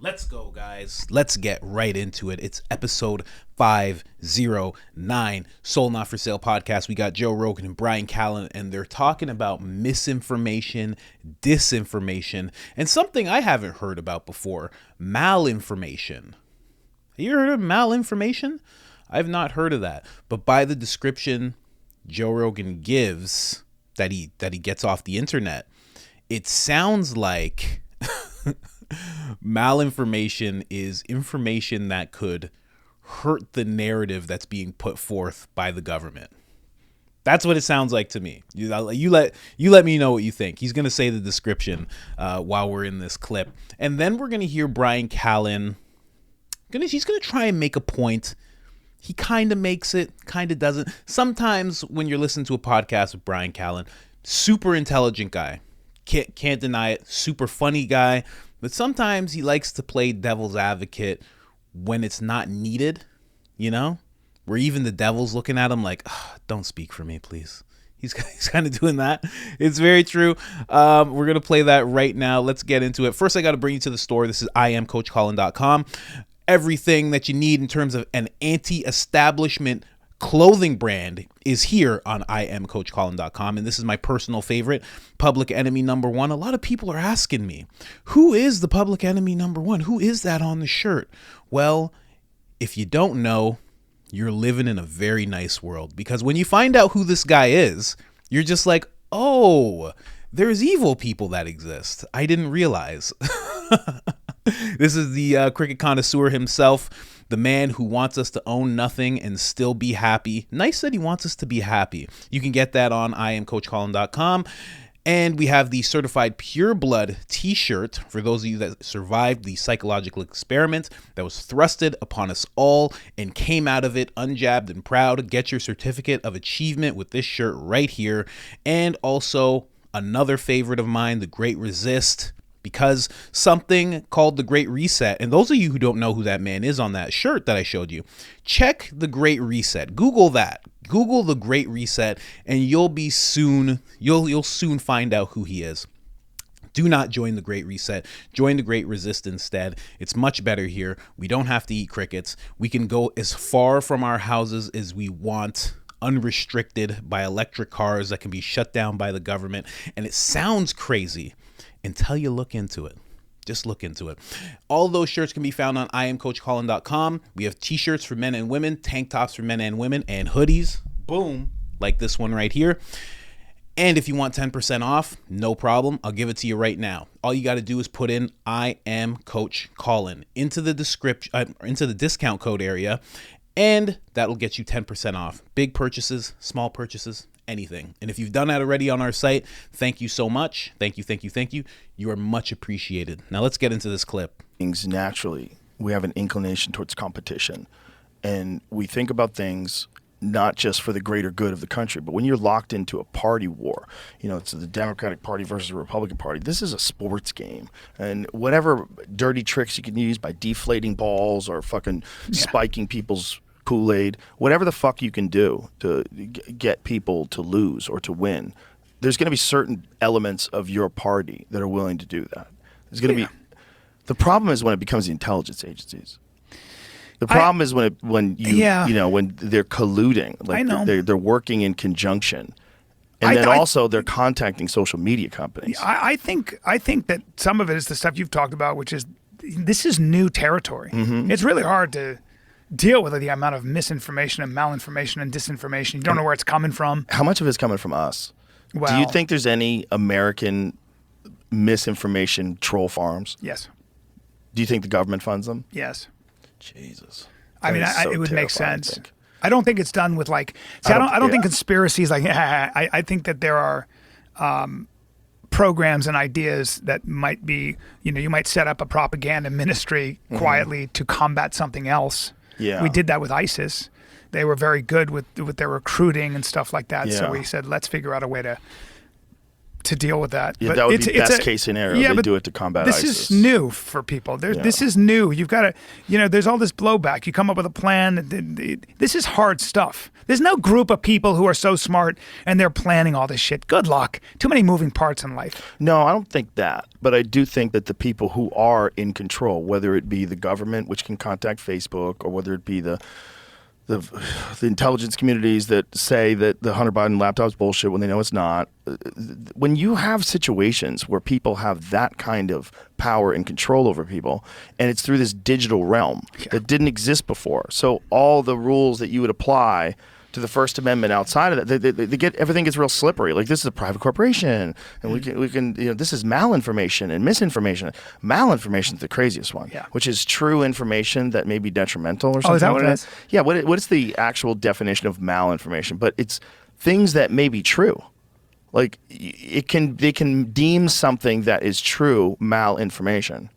Let's go, guys. Let's get right into it. It's episode 509, Soul Not For Sale podcast. We got Joe Rogan and Coach Colin, and they're talking about misinformation, disinformation, and something I haven't heard about before, malinformation. Have you heard of malinformation? I've not heard of that. But by the description Joe Rogan gives that he gets off the internet, it sounds like malinformation is information that could hurt the narrative that's being put forth by the government. That's what it sounds like to me. You let me know what you think. He's going to say the description while we're in this clip. And then we're going to hear Coach Colin. He's going to try and make a point. He kind of makes it, kind of doesn't. Sometimes when you're listening to a podcast with Coach Colin, super intelligent guy. Can't deny it. Super funny guy. But sometimes he likes to play devil's advocate when it's not needed, you know, where even the devil's looking at him like, don't speak for me, please. He's kind of doing that. It's very true. We're going to play that right now. Let's get into it. First, I got to bring you to the store. This is IamCoachColin.com. Everything that you need in terms of an anti-establishment clothing brand is here on IamCoachColin.com, and this is my personal favorite, Public Enemy number one. A lot of people are asking me, who is the Public Enemy number one? Who is that on the shirt? Well, if you don't know, you're living in a very nice world, because when you find out who this guy is, you're just like, oh, there's evil people that exist. I didn't realize. This is the cricket connoisseur himself, the man who wants us to own nothing and still be happy. Nice that he wants us to be happy. You can get that on IamCoachColin.com. And we have the certified pure blood t-shirt for those of you that survived the psychological experiment that was thrusted upon us all and came out of it unjabbed and proud. Get your certificate of achievement with this shirt right here. And also another favorite of mine, the Great Resist, because something called the Great Reset, and those of you who don't know who that man is on that shirt that I showed you, check the Great Reset. Google that. Google the Great Reset, and you'll soon find out who he is. Do not join the Great Reset. Join the Great Resist instead. It's much better here. We don't have to eat crickets. We can go as far from our houses as we want, unrestricted by electric cars that can be shut down by the government. And it sounds crazy until you look into it. Just look into it. All those shirts can be found on IamCoachColin.com. We have t-shirts for men and women, tank tops for men and women, and hoodies. Boom. Like this one right here. And if you want 10% off, no problem. I'll give it to you right now. All you got to do is put in I am Coach Colin into the description, into the discount code area, and that'll get you 10% off. Big purchases, small purchases, anything. And if you've done that already on our site, thank you so much. Thank you. You are much appreciated. Now let's get into this clip. Things naturally, we have an inclination towards competition, and we think about things not just for the greater good of the country, but when you're locked into a party war, you know, it's the Democratic Party versus the Republican Party. This is a sports game, and whatever dirty tricks you can use by deflating balls or fucking spiking people's Kool-Aid, whatever the fuck you can do to get people to lose or to win, there's going to be certain elements of your party that are willing to do that. There's going to be. The problem is when it becomes the intelligence agencies. The problem is when when they're colluding, like they're working in conjunction, and then also they're contacting social media companies. I think that some of it is the stuff you've talked about, which is this is new territory. Mm-hmm. It's really hard to deal with the amount of misinformation and malinformation and disinformation. You don't know where it's coming from. How much of it's coming from us? Well, do you think there's any American misinformation troll farms? Yes. Do you think the government funds them? Yes. Jesus. I mean, it would make sense. I don't think it's done with like. See, I don't think conspiracy is like. I think that there are programs and ideas that might be. You know, you might set up a propaganda ministry quietly to combat something else. Yeah. We did that with ISIS. They were very good with their recruiting and stuff like that. Yeah. So we said, let's figure out a way to to deal with that. Yeah, But that would it's, be it's best a, case scenario. Yeah, They but do it to combat this ISIS. is new for people. This is new. You've got to, there's all this blowback. You come up with a plan. This is hard stuff. There's no group of people who are so smart and they're planning all this shit. Good luck. Too many moving parts in life. No, I don't think that. But I do think that the people who are in control, whether it be the government, which can contact Facebook, or whether it be the intelligence communities that say that the Hunter Biden laptop is bullshit when they know it's not. When you have situations where people have that kind of power and control over people, and it's through this digital realm that didn't exist before. So all the rules that you would apply to the First Amendment outside of that, they get, everything gets real slippery. Like, this is a private corporation, and we can this is malinformation and misinformation. Malinformation is the craziest one, which is true information that may be detrimental or something. Oh, is that like what it is? Yeah. What is the actual definition of malinformation? But it's things that may be true. Like, they can deem something that is true malinformation.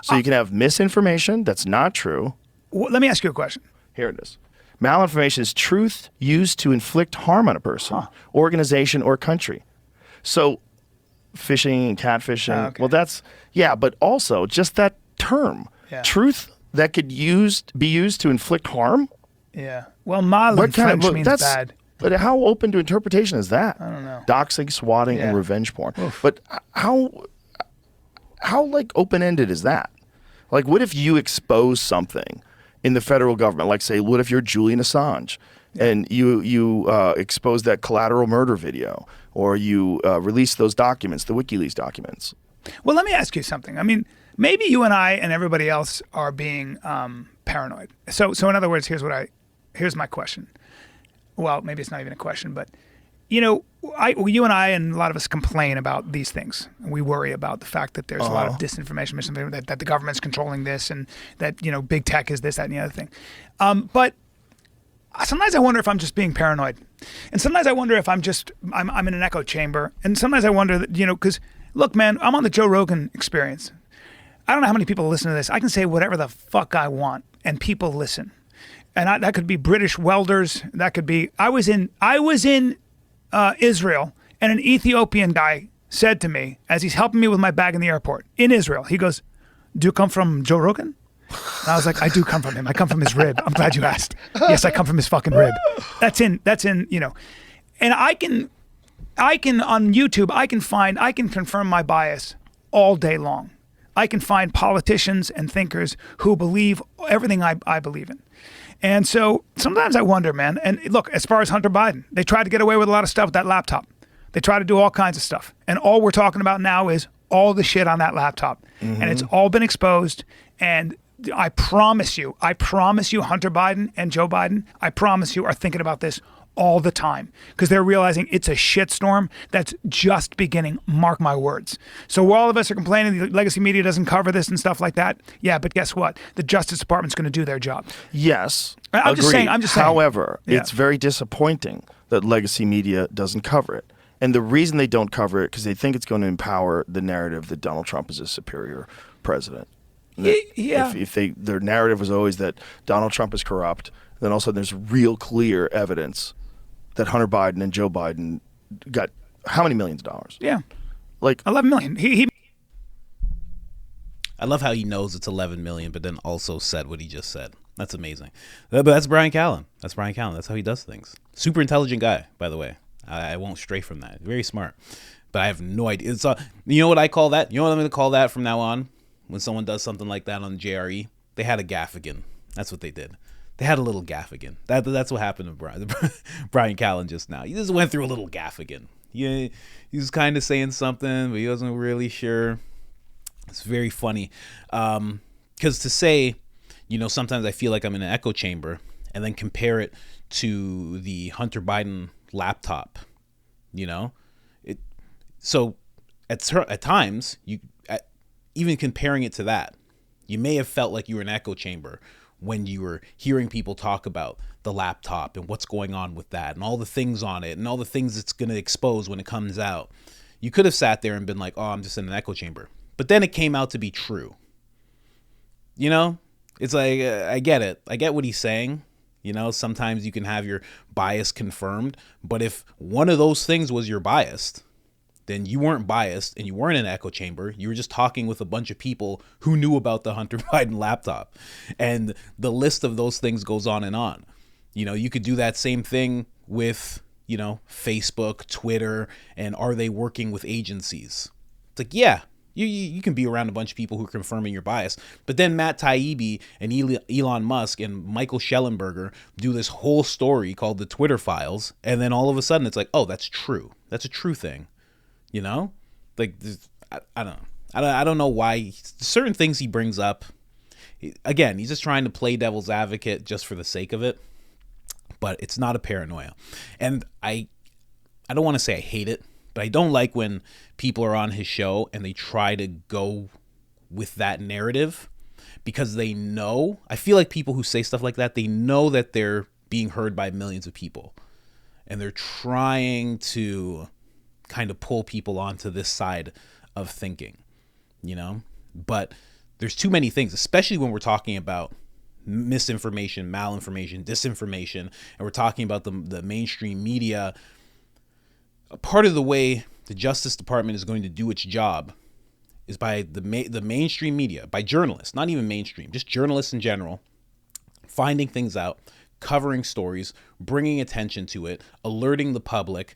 So you can have misinformation that's not true. Well, let me ask you a question. Here it is. Malinformation is truth used to inflict harm on a person, organization, or country. So phishing and catfishing, well, that's, but also just that term, truth that could be used to inflict harm. Yeah. Well, malinformation means that's bad. But how open to interpretation is that? I don't know. Doxing, swatting, and revenge porn. Oof. But how like open-ended is that? Like, what if you expose something in the federal government? Like, say, what if you're Julian Assange and you expose that collateral murder video, or you release those documents, the WikiLeaks documents? Well, let me ask you something. I mean, maybe you and I and everybody else are being paranoid. So in other words, here's my question. Well, maybe it's not even a question, but you and I and a lot of us complain about these things. We worry about the fact that there's a lot of disinformation, that the government's controlling this, and that big tech is this, that, and the other thing. But sometimes I wonder if I'm just being paranoid, and sometimes I wonder if I'm in an echo chamber, and sometimes I wonder that because look, man, I'm on the Joe Rogan Experience. I don't know how many people listen to this. I can say whatever the fuck I want, and people listen. And that could be British welders. That could be. I was in Israel, and an Ethiopian guy said to me as he's helping me with my bag in the airport in Israel, he goes, "Do you come from Joe Rogan?" And I was like, "I do come from him. I come from his rib." I'm glad you asked. Yes, I come from his fucking rib. That's in. And I can on YouTube. I can confirm my bias all day long. I can find politicians and thinkers who believe everything I believe in. And so sometimes I wonder, man, and look, as far as Hunter Biden, they tried to get away with a lot of stuff with that laptop. They tried to do all kinds of stuff. And all we're talking about now is all the shit on that laptop. Mm-hmm. And it's all been exposed. And I promise you, Hunter Biden and Joe Biden, I promise you, are thinking about this all the time, because they're realizing it's a shitstorm that's just beginning. Mark my words. So while all of us are complaining the legacy media doesn't cover this and stuff like that, but guess what? The Justice Department's going to do their job. Yes, I'm just saying. However, it's very disappointing that legacy media doesn't cover it. And the reason they don't cover it because they think it's going to empower the narrative that Donald Trump is a superior president. If their narrative was always that Donald Trump is corrupt, then all of a sudden there's real clear evidence that Hunter Biden and Joe Biden got how many millions of dollars? Yeah. Like 11 million. I love how he knows it's 11 million, but then also said what he just said. That's amazing. But that's Brian Callen. That's how he does things. Super intelligent guy, by the way. I won't stray from that. Very smart. But I have no idea. You know what I call that? You know what I'm going to call that from now on? When someone does something like that on JRE, they had a gaffigan. That's what they did. They had a little gaffigan. That's what happened to Brian Callen just now. He just went through a little gaffigan. He was kind of saying something, but he wasn't really sure. It's very funny. Because to say, sometimes I feel like I'm in an echo chamber, and then compare it to the Hunter Biden laptop, So at times, even comparing it to that, you may have felt like you were in an echo chamber when you were hearing people talk about the laptop and what's going on with that and all the things on it and all the things it's going to expose when it comes out. You could have sat there and been like, oh, I'm just in an echo chamber. But then it came out to be true. It's like, I get it. I get what he's saying. Sometimes you can have your bias confirmed. But if one of those things was your bias, then you weren't biased and you weren't in an echo chamber. You were just talking with a bunch of people who knew about the Hunter Biden laptop. And the list of those things goes on and on. You know, you could do that same thing with, you know, Facebook, Twitter, and are they working with agencies? It's like, yeah, you can be around a bunch of people who are confirming your bias. But then Matt Taibbi and Elon Musk and Michael Schellenberger do this whole story called the Twitter Files. And then all of a sudden it's like, oh, that's true. That's a true thing. You know, like, I don't know. I don't know why certain things he brings up. Again, he's just trying to play devil's advocate just for the sake of it. But it's not a paranoia. And I don't want to say I hate it, but I don't like when people are on his show and they try to go with that narrative because they know, I feel like people who say stuff like that, they know that they're being heard by millions of people. And they're trying to kind of pull people onto this side of thinking, you know? But there's too many things, especially when we're talking about misinformation, malinformation, disinformation, and we're talking about the mainstream media. A part of the way the Justice Department is going to do its job is by the mainstream media, by journalists, not even mainstream, just journalists in general, finding things out, covering stories, bringing attention to it, alerting the public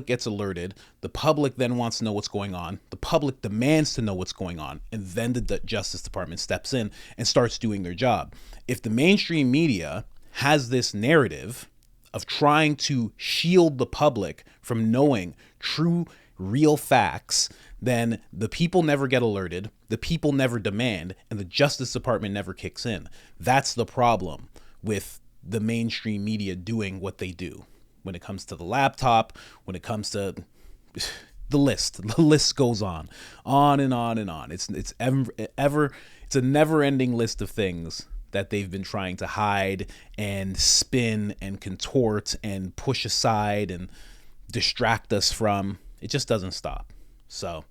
gets alerted, the public then wants to know what's going on, the public demands to know what's going on, and then the Justice Department steps in and starts doing their job. If the mainstream media has this narrative of trying to shield the public from knowing true, real facts, then the people never get alerted, the people never demand, and the Justice Department never kicks in. That's the problem with the mainstream media doing what they do when it comes to the laptop, when it comes to the list goes on and on and on. It's a never-ending list of things that they've been trying to hide and spin and contort and push aside and distract us from. It just doesn't stop. So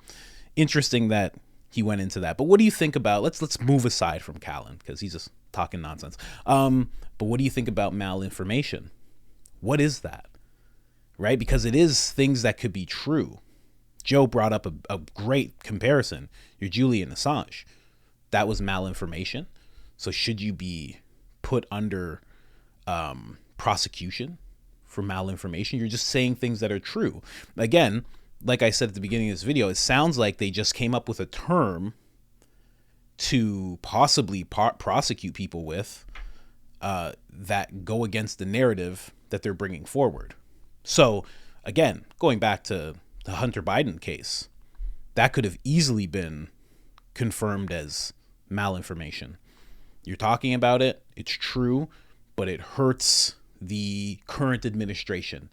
interesting that he went into that. But what do you think about, let's move aside from Colin because he's just talking nonsense. But what do you think about malinformation? What is that? Right? Because it is things that could be true. Joe brought up a great comparison. You're Julian Assange. That was malinformation. So should you be put under prosecution for malinformation? You're just saying things that are true. Again, like I said at the beginning of this video, it sounds like they just came up with a term to possibly prosecute people with that go against the narrative that they're bringing forward. So again, going back to the Hunter Biden case, that could have easily been confirmed as malinformation. You're talking about it, it's true, but it hurts the current administration.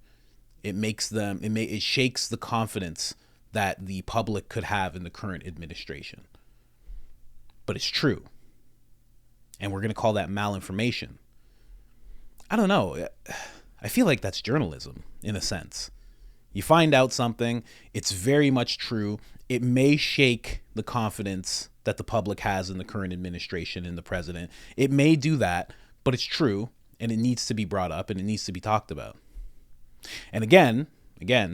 It shakes the confidence that the public could have in the current administration. But it's true. And we're going to call that malinformation. I don't know. I feel like that's journalism in a sense. You find out something, it's very much true. It may shake the confidence that the public has in the current administration and the president. It may do that, but it's true, and it needs to be brought up and it needs to be talked about. And again,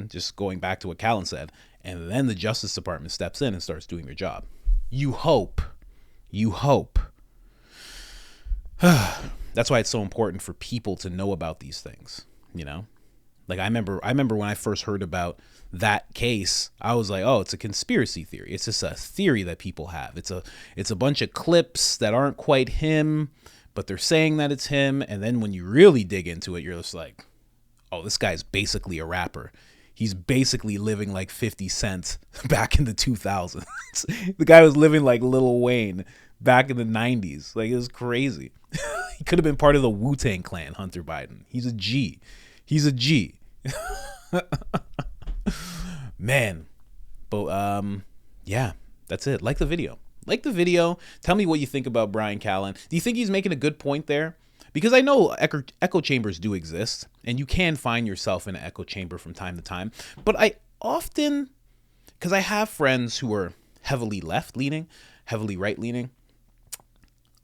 just going back to what Colin said, and then the Justice Department steps in and starts doing their job. You hope. That's why it's so important for people to know about these things, you know? Like I remember when I first heard about that case, I was like, oh, it's a conspiracy theory. It's just a theory that people have. It's a bunch of clips that aren't quite him, but they're saying that it's him. And then when you really dig into it, you're just like, oh, this guy's basically a rapper. He's basically living like 50 Cent back in the 2000s. The guy was living like Lil Wayne back in the 90s. Like, it was crazy. He could have been part of the Wu-Tang Clan, Hunter Biden. He's a G. Man. But yeah, that's it. Like the video. Tell me what you think about Brian Callen. Do you think he's making a good point there? Because I know echo chambers do exist, and you can find yourself in an echo chamber from time to time. But I often, because I have friends who are heavily left-leaning, heavily right-leaning,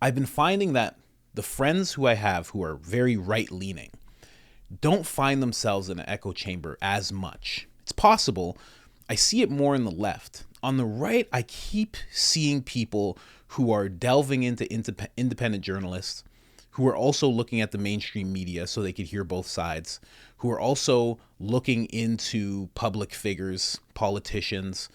I've been finding that the friends who I have who are very right-leaning don't find themselves in an echo chamber as much. It's possible. I see it more in the left. On the right, I keep seeing people who are delving into independent journalists, who are also looking at the mainstream media so they could hear both sides, who are also looking into public figures, politicians.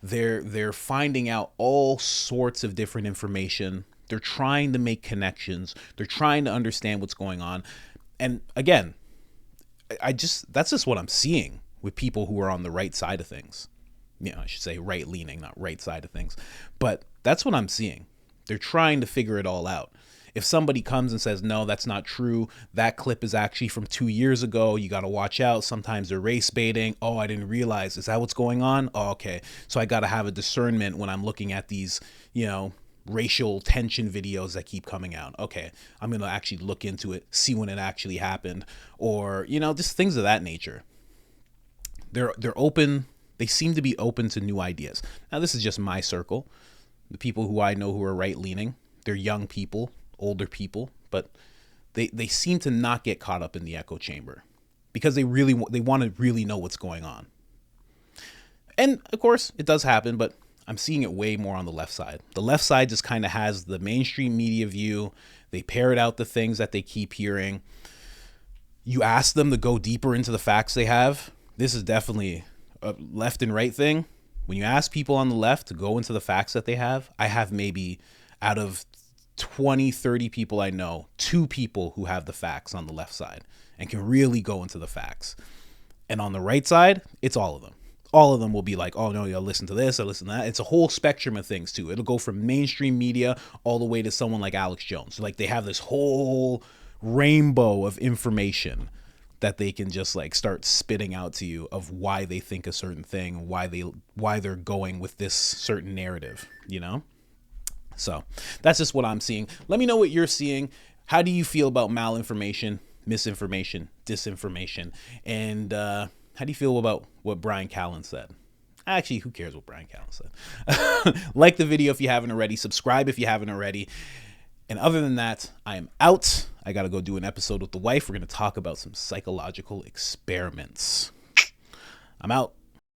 They're finding out all sorts of different information. They're trying to make connections. They're trying to understand what's going on. And again, that's just what I'm seeing with people who are on the right side of things. I should say right leaning, not right side of things. But that's what I'm seeing. They're trying to figure it all out. If somebody comes and says, no, that's not true, that clip is actually from 2 years ago, you got to watch out. Sometimes they're race baiting. Oh, I didn't realize. Is that what's going on? Oh, okay. So I got to have a discernment when I'm looking at these, racial tension videos that keep coming out. Okay, I'm going to actually look into it, see when it actually happened, or, just things of that nature. They're open. They seem to be open to new ideas. Now, this is just my circle. The people who I know who are right-leaning, they're young people, older people, but they seem to not get caught up in the echo chamber because they want to really know what's going on. And of course, it does happen, but I'm seeing it way more on the left side. The left side just kind of has the mainstream media view. They parrot out the things that they keep hearing. You ask them to go deeper into the facts they have. This is definitely a left and right thing. When you ask people on the left to go into the facts that they have, I have maybe out of 20, 30 people I know, 2 people who have the facts on the left side and can really go into the facts. And on the right side, it's all of them. All of them will be like, oh, no, you'll listen to this, I listen to that. It's a whole spectrum of things, too. It'll go from mainstream media all the way to someone like Alex Jones. Like, they have this whole rainbow of information that they can just, start spitting out to you of why they think a certain thing, why they're going with this certain narrative, So that's just what I'm seeing. Let me know what you're seeing. How do you feel about malinformation, misinformation, disinformation? And how do you feel about what Brian Callen said? Actually, who cares what Brian Callen said? Like the video if you haven't already. Subscribe if you haven't already. And other than that, I am out. I got to go do an episode with the wife. We're going to talk about some psychological experiments. I'm out.